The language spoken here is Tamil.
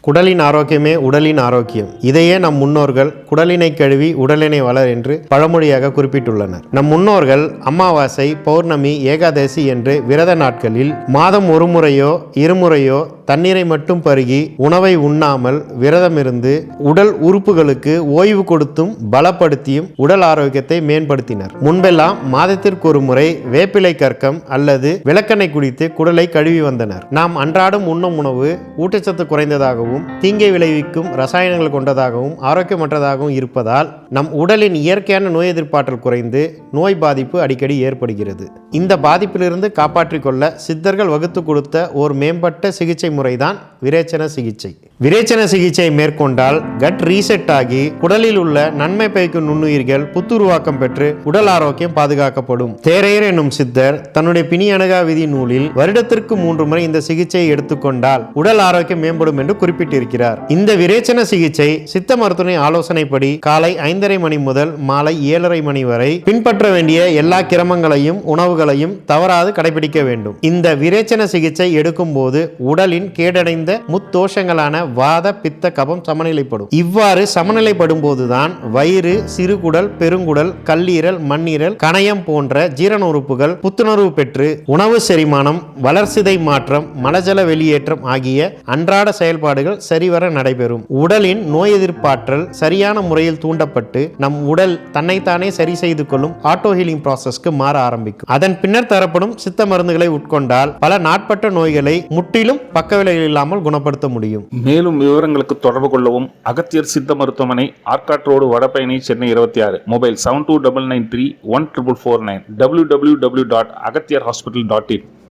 குடலின் ஆரோக்கியமே உடலின் ஆரோக்கியம். இதையே நம் முன்னோர்கள் குடலினை கழுவி உடலினை வளர் என்று பழமொழியாக குறிப்பிட்டுள்ளனர். நம் முன்னோர்கள் அமாவாசை, பௌர்ணமி, ஏகாதசி என்று விரத நாட்களில் மாதம் ஒரு முறையோ இருமுறையோ தண்ணீரை மட்டும் பருகி உணவை உண்ணாமல் விரதமிருந்து உடல் உறுப்புகளுக்கு ஓய்வு கொடுத்தும் பலப்படுத்தியும் உடல் ஆரோக்கியத்தை மேம்படுத்தினர். முன்பெல்லாம் மாதத்திற்கு ஒரு முறை வேப்பிலை கற்கம் அல்லது விளக்கெண்ணெய் குடித்து குடலை கழுவி வந்தனர். நாம் அன்றாடம் உண்ணும் உணவு ஊட்டச்சத்து குறைந்ததாகவும் தீங்கை விளைவிக்கும் ரசாயனங்கள் கொண்டதாகவும் ஆரோக்கியமற்றதாகவும் இருப்பதால் நம் உடலின் இயற்கையான நோய் எதிர்ப்பாற்றல் குறைந்து நோய் பாதிப்பு அடிக்கடி ஏற்படுகிறது. இந்த பாதிப்பிலிருந்து காப்பாற்றிக் கொள்ள சித்தர்கள் வகுத்து கொடுத்த ஒரு மேம்பட்ட சிகிச்சை முறைதான் விரேச்சன சிகிச்சை. விரேச்சன சிகிச்சையை மேற்கொண்டால் கட் ரீசெட் ஆகி குடலில் உள்ள நன்மை பயக்கும் நுண்ணுயிர்கள் புத்துருவாக்கம் பெற்று உடல் ஆரோக்கியம் பாதுகாக்கப்படும். தேரையர் என்னும் சித்தர் தன்னுடைய பிணி அணுகா விதி நூலில் வருடத்திற்கு 3 முறை இந்த சிகிச்சையை எடுத்துக்கொண்டால் உடல் ஆரோக்கியம் மேம்படும் என்று குறிப்பிட்டிருக்கிறார். இந்த விரேச்சன சிகிச்சை சித்த மருத்துவ ஆலோசனைப்படி காலை 5:30 மணி முதல் மாலை 7:30 மணி வரை பின்பற்ற வேண்டிய எல்லா கிரமங்களையும் உணவுகளையும் தவறாது கடைபிடிக்க வேண்டும். இந்த விரேச்சன சிகிச்சை எடுக்கும் போது உடலின் கேடடைந்த முத்தோஷங்களான வாத, பித்த, கபம் சமநிலைப்படும். இவ்வாறு சமநிலைப்படும் போதுதான் வயிறு, சிறுகுடல், பெருங்குடல், கல்லீரல், மண்ணீரல், கணையம் போன்ற ஜீரண உறுப்புகள் புத்துணர்வு பெற்று உணவு செரிமானம், வளர்சிதை மாற்றம், மலஜல வெளியேற்றம் ஆகிய அன்றாட செயல்பாடுகள் சரிவர நடைபெறும். உடலின் நோய் எதிர்ப்பாற்றல் சரியான முறையில் தூண்டப்பட்டு நம் உடல் தன்னைத்தானே சரி செய்து கொள்ளும் ஆட்டோ ஹீலிங் ப்ராசஸ்க்கு மாற ஆரம்பிக்கும். அதன் பின்னர் தரப்படும் சித்த மருந்துகளை உட்கொண்டால் பல நாட்பட்ட நோய்களை முற்றிலும் பக்கவிளைவுகள் இல்லாமல் குணப்படுத்த முடியும். மேலும் விவரங்களுக்கு தொடர்பு கொள்ளவும். அகத்தியர் சித்த மருத்துவமனை, Arcot road, Vadapalani, Chennai 26. Mobile 7299314449. www.agathiyarhospital.in.